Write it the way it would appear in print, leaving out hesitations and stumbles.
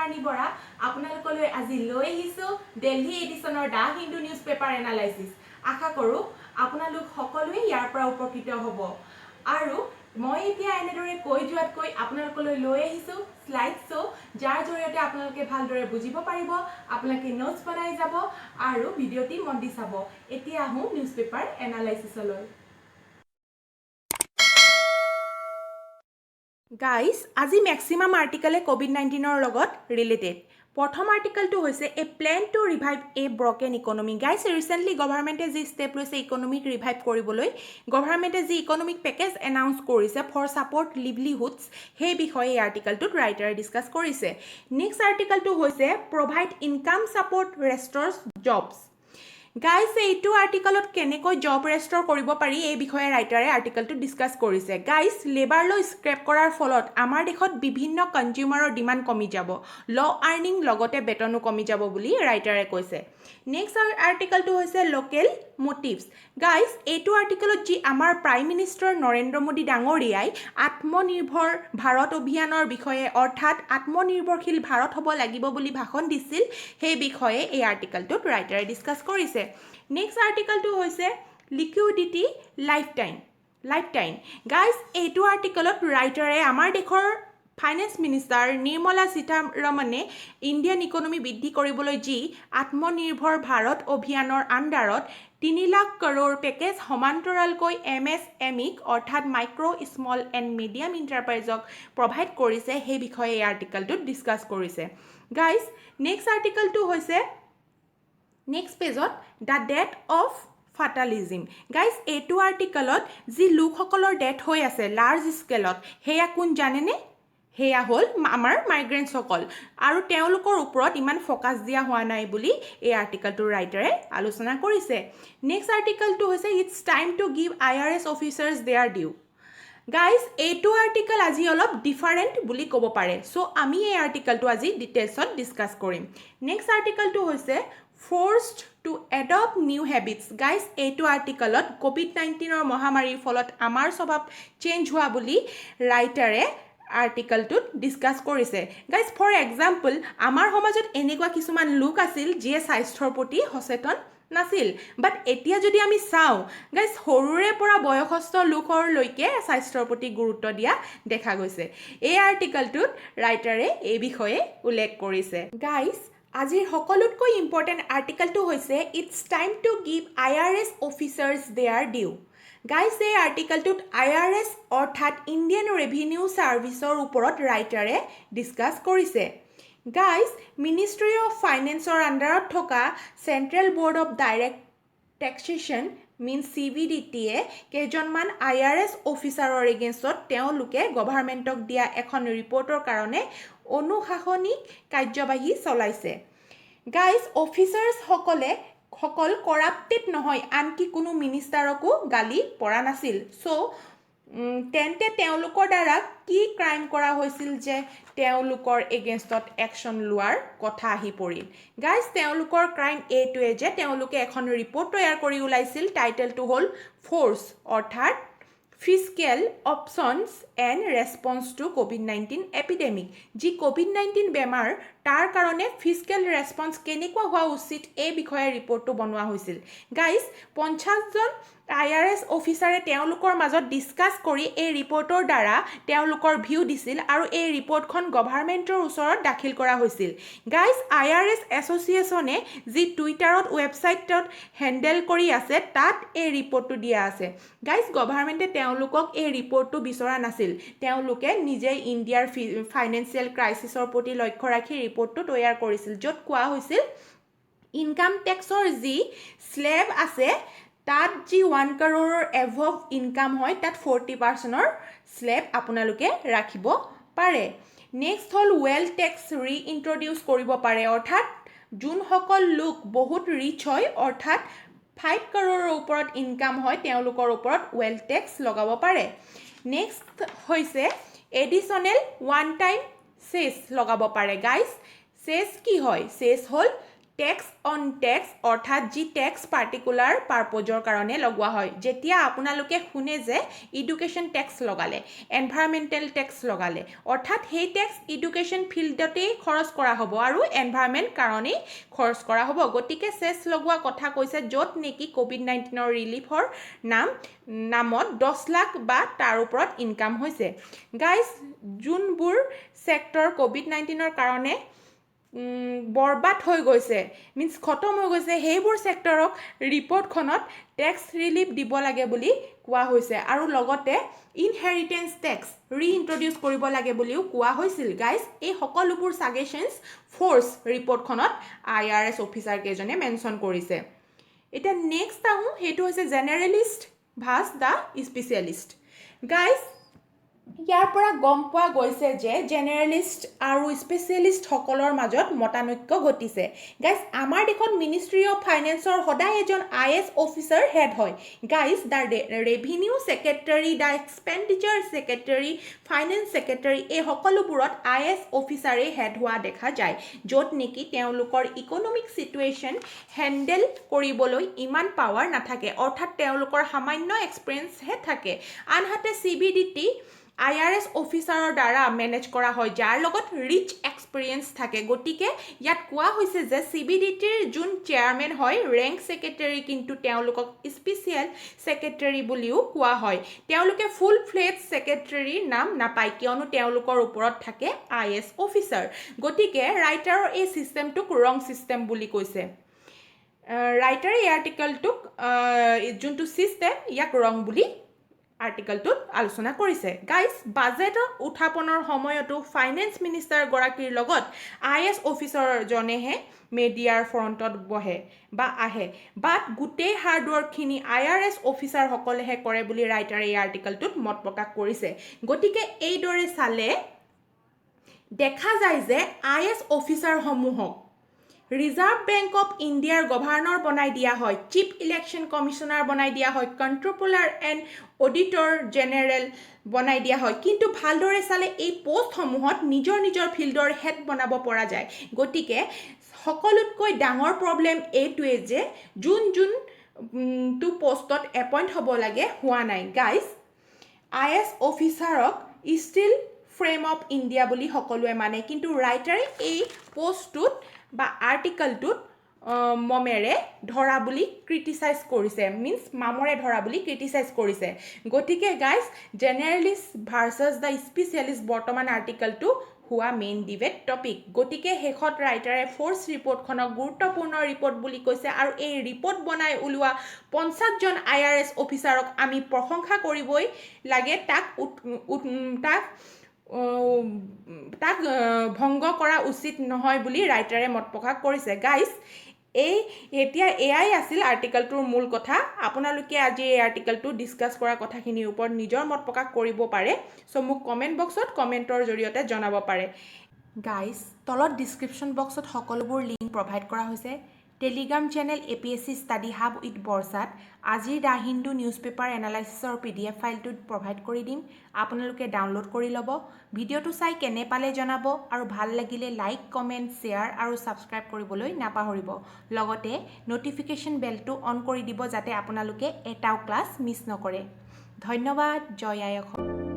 Barni Bora, আপোনালোকলৈ আজি লৈ আহিছো দিল্লী এডিশনৰ দা হিন্দু নিউজ পেপাৰ এনালাইসিস আশা কৰো আপোনালোক সকলোৱে ইয়াৰ পৰা উপকৃত হ'ব আৰু মই এতিয়া এনেদৰে কৈ যোৱাতকৈ আপোনালোকলৈ লৈ আহিছো স্লাইড শো যাৰ জৰিয়তে আপোনালোকে ভালদৰে বুজিব পাৰিব আপোনালোকে নোটছ বনাই যাব আৰু ভিডিঅ'টি মন দি চাব এতিয়া আহো নিউজ পেপাৰ এনালাইসিসলৈ Guys, আজি maximum article COVID-19 or logot related. Prothom article to hoise a plan to revive a broken economy. Guys, recently government has step to economic revive koriboloi. Government has the economic package announced korise for support livelihoods. Hey bihoye article to writer discuss korise. Next article to hoise provide income support restores jobs. Guys, এইটো আৰ্টিকলত কেনেকৈ job ৰেষ্টৰ কৰিব পাৰি এই বিষয়ে ৰাইটাৰে আৰ্টিকলটো discuss কৰিছে guys labour law scrap কৰাৰ ফলত আমাৰ দেশত বিভিন্ন কনজিউমাৰৰ ডিমান্ড কমি যাব ল আৰ্নিং লগতে বেতনো কমি যাব বুলি ৰাইটাৰে কৈছে নেক্সট আৰ্টিকলটো হৈছে লোকেল মোটিভস গাইস এইটো আৰ্টিকলত যি আমাৰ প্ৰাইম মিনিষ্টাৰ নৰেন্দ্ৰ মোদী ডাঙৰীয়াই আত্মনিৰ্ভৰ ভাৰত অভিযানৰ বিষয়ে অৰ্থাৎ আত্মনিৰ্ভৰশীল ভাৰত হ'ব লাগিব বুলি ভাষণ দিছিল সেই বিষয়ে এই আৰ্টিকলটোত ৰাইটাৰে ডিসকাস কৰিছে Next article to hoise liquidity lifetime. Guys, এইটো আৰ্টিকলত ৰাইটাৰে আমাৰ দেশৰ ফাইনেন্স মিনিষ্টাৰ নিৰ্মলা সীতাৰমণে ইণ্ডিয়ান ইকনমি বৃদ্ধি কৰিবলৈ যি আত্মনিৰ্ভৰ ভাৰত অভিযানৰ আণ্ডাৰত 3 লাখ কৰোৰ পেকেজ সমান্তৰালকৈ MSME অৰ্থাৎ মাইক্ৰো স্মল এণ্ড মিডিয়াম এণ্টাৰপ্ৰাইজক প্ৰভাইড কৰিছে সেই বিষয়ে এই আৰ্টিকলটোত ডিসকাস কৰিছে গাইস নেক্সট আৰ্টিকলটো হৈছে Next page on the death of fatalism. Guys, এইটো আৰ্টিকলত যি লোকসকলৰ ডেথ হৈ আছে লাৰ্জ স্কেলত হেয়া কোন জানেনে হেয়া হল আমাৰ মাইগ্ৰেন্টছ সকল আৰু তেওঁলোকৰ ওপৰত ইমান ফোকাস দিয়া হোৱা নাই বুলি এই আৰ্টিকলটোৰ ৰাইটাৰে আলোচনা কৰিছে নেক্সট আৰ্টিকলটো হৈছে it's time to give IRS officers their due Guys, এইটো আৰ্টিকল আজি অলপ ডিফাৰেন্ট বুলি ক'ব পাৰে সো আমি এই আৰ্টিকলটো আজি ডিটেইলছত ডিসকাস কৰিম নেক্সট আৰ্টিকলটো হৈছে forced to adopt new habits guys এইটো আৰ্টিকলত COVID-19 ৰ মহামাৰীৰ ফলত আমাৰ স্বভাৱ চেঞ্জ হোৱা বুলি ৰাইটাৰে আৰ্টিকলটোত ডিসকাস কৰিছে গাইস ফৰ এক্সাম্পল আমাৰ সমাজত এনেকুৱা কিছুমান লোক আছিল যিয়ে স্বাস্থ্যৰ প্ৰতি সচেতন নাছিল বাট এতিয়া যদি আমি চাও গাইস সৰুৰে পৰা বয়সস্থ লোকৰ লৈকে স্বাস্থ্যৰ প্ৰতি গুৰুত্ব দিয়া দেখা গৈছে এই আৰ্টিকলটোত ৰাইটাৰে এই বিষয়ে উল্লেখ কৰিছে গাইস আজিৰ সকলোতকৈ ইম্পৰ্টেন্ট আৰ্টিকলটো হৈছে it's time to give IRS officers their due guys এই আৰ্টিকলটোত IRS অৰ্থাৎ ইণ্ডিয়ান ৰেভিনিউ সাৰ্ভিসৰ ওপৰত ৰাইটাৰে ডিসকাস কৰিছে গাইস মিনিষ্ট্ৰি অফ ফাইনেন্সৰ আণ্ডাৰত থকা central board of direct taxation means CBDT কেজনমান IRS অফিচাৰৰ এগেইনষ্টত তেওঁলোকে গভৰ্ণমেণ্টক দিয়া এখন ৰিপৰ্টৰ কাৰণে অনুশাসনিক কাৰ্যবাহী চলাইছে গাইস অফিচাৰ্স সকল কৰাপ্টেড নহয় আনকি কোনো মিনিষ্টাৰকো গালি পৰা নাছিল সো তেন্তে তেওঁলোকৰ দ্বাৰা কি ক্ৰাইম কৰা হৈছিল যে তেওঁলোকৰ এগেইনষ্টত একচন লোৱাৰ কথা আহি পৰিল গাইস তেওঁলোকৰ ক্ৰাইম এইটোৱে যে তেওঁলোকে এখন ৰিপৰ্ট তৈয়াৰ কৰি উলাইছিল টাইটেলটো হ'ল ফোৰ্স অৰ্থাৎ Fiscal options and response to COVID-19 epidemic. যি COVID-19 বেমাৰ তাৰ কাৰণে ফিস্কেল ৰেসপন্স কেনেকুৱা হোৱা উচিত এই বিষয়ে ৰিপৰ্টটো বনোৱা হৈছিল গাইস 50 জন IRS অফিচাৰে তেওঁলোকৰ মাজত ডিসকাস কৰি এই ৰিপৰ্টৰ দ্বাৰা তেওঁলোকৰ ভিউ দিছিল আৰু এই ৰিপৰ্টখন গভৰ্ণমেণ্টৰ ওচৰত দাখিল কৰা হৈছিল গাইস IRS এছ'চিয়েশ্যনে যি টুইটাৰত ৱেবছাইটত হেণ্ডেল কৰি আছে তাত এই ৰিপৰ্টটো দিয়া আছে গাইস গভৰ্ণমেণ্টে তেওঁলোকক এই ৰিপৰ্টটো বিচৰা নাছিল তেওঁলোকে নিজে ইণ্ডিয়াৰ ফাইনেন্সিয়েল ক্ৰাইসিসৰ প্ৰতি লক্ষ্য ৰাখি ৰিপৰ্টটো তৈয়াৰ কৰিছিল য'ত কোৱা হৈছিল ইনকাম টেক্সৰ যি স্লেব আছে তাত যি 1 crore এভভ ইনকাম হয় তাত 40% স্লেব আপোনালোকে ৰাখিব পাৰে নেক্সট হল ৱেল টেক্স ৰিইন্ট্ৰোডিউস কৰিব পাৰে অৰ্থাৎ যোন সকল লোক বহুত ৰিচ হয় অৰ্থাৎ 5 crore ওপৰত ইনকাম হয় তেওঁলোকৰ ওপৰত ৱেল টেক্স লগাব পাৰে নেক্সট হৈছে এডিশনাল ওয়ান টাইম সেস লগাব পাৰে গাইস সেস কি হয় সেস হল টেক্স অন টেক্স অৰ্থাৎ যি টেক্স পাৰ্টিকুলাৰ পাৰ্পজৰ কাৰণে লগোৱা হয় যেতিয়া আপোনালোকে শুনে যে এডুকেশ্যন টেক্স লগালে এনভাইৰমেণ্টেল টেক্স লগালে অৰ্থাৎ সেই টেক্স এডুকেশ্যন ফিল্ডতেই খৰচ কৰা হ'ব আৰু এনভাইৰমেণ্ট কাৰণেই খৰচ কৰা হ'ব গতিকে চেছ লগোৱা কথা কৈছে য'ত নেকি কোভিড-19 ৰিলিফৰ নামত 10 লাখ বা তাৰ ওপৰত ইনকাম হৈছে গাইজ যোনবোৰ সেক্টৰ কোভিড-19 কাৰণে বৰবাদ হৈ গৈছে মিন্স খতম হৈ গৈছে সেইবোৰ সেক্টৰক ৰিপৰ্টখনত টেক্স ৰিলিফ দিব লাগে বুলি কোৱা হৈছে আৰু লগতে ইনহেৰিটেন্স টেক্স ৰিইন্ট্ৰডিউচ কৰিব লাগে বুলিও কোৱা হৈছিল গাইজ এই সকলোবোৰ সাজেশনছ ফোৰ্স ৰিপৰ্টখনত IRS অফিচাৰ কেজনে মেনশন কৰিছে এটা নেক্সট আহো হেতু হৈছে জেনাৰেলিষ্ট ভাস দা স্পেশালিষ্ট গাইজ ইয়াৰ পৰা গম পোৱা গৈছে যে জেনাৰেলিষ্ট আৰু স্পেশালিষ্ট সকলৰ মাজত মতানৈক্য ঘটিছে গাইজ আমাৰ দেখোন মিনিষ্ট্ৰি অফ ফাইনেন্সৰ সদায় এজন IS অফিচাৰ হেড হয় গাইজ দা ৰেভিনিউ সেক্ৰেটাৰী দা এক্সপেন্ডিচাৰ সেক্ৰেটাৰী ফাইনেন্স সেক্ৰেটাৰী এই সকলোবোৰত IS অফিচাৰে হেড হোৱা দেখা যায় য'ত নেকি তেওঁলোকৰ ইকোনমিক সিচুৱেশ্যন হেণ্ডেল কৰিবলৈ ইমান পাৱাৰ নাথাকে অৰ্থাৎ তেওঁলোকৰ সামান্য এক্সপেৰিয়েন্স হে থাকে আনহাতে CBDT IRS অফিচাৰৰ দ্বাৰা মেনেজ কৰা হয় যাৰ লগত ৰিচ এক্সপেৰিয়েন্স থাকে গতিকে ইয়াত কোৱা হৈছে যে CBDTৰ যোন চেয়াৰম্যান হয় ৰেংক সেক্ৰেটাৰী কিন্তু তেওঁলোকক স্পেশাল সেক্ৰেটাৰী বুলিও কোৱা হয় তেওঁলোকে ফুল ফ্লেজ সেক্ৰেটাৰীৰ নাম নাপায় কিয়নো তেওঁলোকৰ ওপৰত থাকে IS অফিচাৰ গতিকে ৰাইটাৰৰ এই সিস্টেমটোক ৰং সিস্টেম বুলি কৈছে ৰাইটাৰে এই আৰ্টিকেলটোক যোনটো সিস্টেম ইয়াক ৰং বুলি আৰ্টিকেলটোত আলোচনা কৰিছে গাইজ বাজেটৰ উত্থাপনৰ সময়তো ফাইনেন্স মিনিষ্টাৰ গৰাকীৰ লগত IS অফিচাৰ জনেহে মিডিয়াৰ ফ্ৰণ্টত বহে বা আহে বাট গোটেই হাৰ্ডৱৰ্কখিনি IRS অফিচাৰ সকলেহে কৰে বুলি ৰাইটাৰে এই আৰ্টিকেলটোত মত প্ৰকাশ কৰিছে গতিকে এইদৰে চালে দেখা যায় যে IS অফিচাৰ সমূহক ৰিজাৰ্ভ বেংক অফ ইণ্ডিয়াৰ গভৰ্ণৰ বনাই দিয়া হয় চিফ ইলেকশ্যন কমিশনাৰ বনাই দিয়া হয় কন্ট্ৰোলাৰ এণ্ড অডিটৰ জেনেৰেল বনাই দিয়া হয় কিন্তু ভালদৰে চালে এই পোষ্টসমূহত নিজৰ ফিল্ডৰ হেড বনাব পৰা যায় গতিকে সকলোতকৈ ডাঙৰ প্ৰব্লেম এইটোৱে যে যোন টু পোষ্টত এপইণ্ট হ'ব লাগে হোৱা নাই গাইজ IS অফিচাৰক ষ্টিল ফ্ৰেম অফ ইণ্ডিয়া বুলি সকলোৱে মানে কিন্তু ৰাইটাৰে এই পোষ্টটোত বা আৰ্টিকেলটোত মমেৰে ধৰা বুলি ক্ৰিটিসাইজ কৰিছে মিন্স মামৰে ধৰা বুলি ক্ৰিটিসাইজ কৰিছে গতিকে গাইজ জেনাৰেলিষ্ট ভাৰ্চাছ দা স্পেশালিষ্ট বৰ্তমান আৰ্টিকেলটো হুৱা মেইন ডিবেট টপিক গতিকে শেষত ৰাইটাৰে ফোৰ্স ৰিপৰ্টখনক গুৰুত্বপূৰ্ণ ৰিপৰ্ট বুলি কৈছে আৰু এই ৰিপৰ্ট বনাই উলিওৱা 50 জন IRS অফিচাৰক আমি প্ৰশংসা কৰিবই লাগে তাক ভংগ কৰা উচিত নহয় বুলি ৰাইটাৰে মত প্ৰকাশ কৰিছে গাইজ এতিয়া এআই আছিল আৰ্টিকেলটোৰ মূল কথা আপোনালোকে আজি এই আৰ্টিকেলটো ডিসকাস কৰা কথাখিনিৰ ওপৰত নিজৰ মত প্ৰকাশ কৰিব পাৰে সো মোক কমেন্ট বক্সত কমেন্টৰ জৰিয়তে জনাব পাৰে গাইজ তলত ডেসক্ৰিপশন বক্সত সকলোবোৰ লিংক প্ৰভাইড কৰা হৈছে Telegram channel APSC study hub with Barsat আজিৰ দা হিন্দু নিউজ পেপাৰ এনালাইচিছৰ PDF ফাইলটো প্ৰভাইড কৰি দিম আপোনালোকে ডাউনলোড কৰি ল'ব ভিডিঅ'টো চাই কেনে পালে জনাব আৰু ভাল লাগিলে লাইক কমেন্ট শ্বেয়াৰ আৰু সাবস্ক্ৰাইব কৰিবলৈ নাপাহৰিব লগতে নটিফিকেশন বেলটো অন কৰি দিব যাতে আপোনালোকে এটাও ক্লাছ মিছ নকৰে ধন্যবাদ জয় আই অসম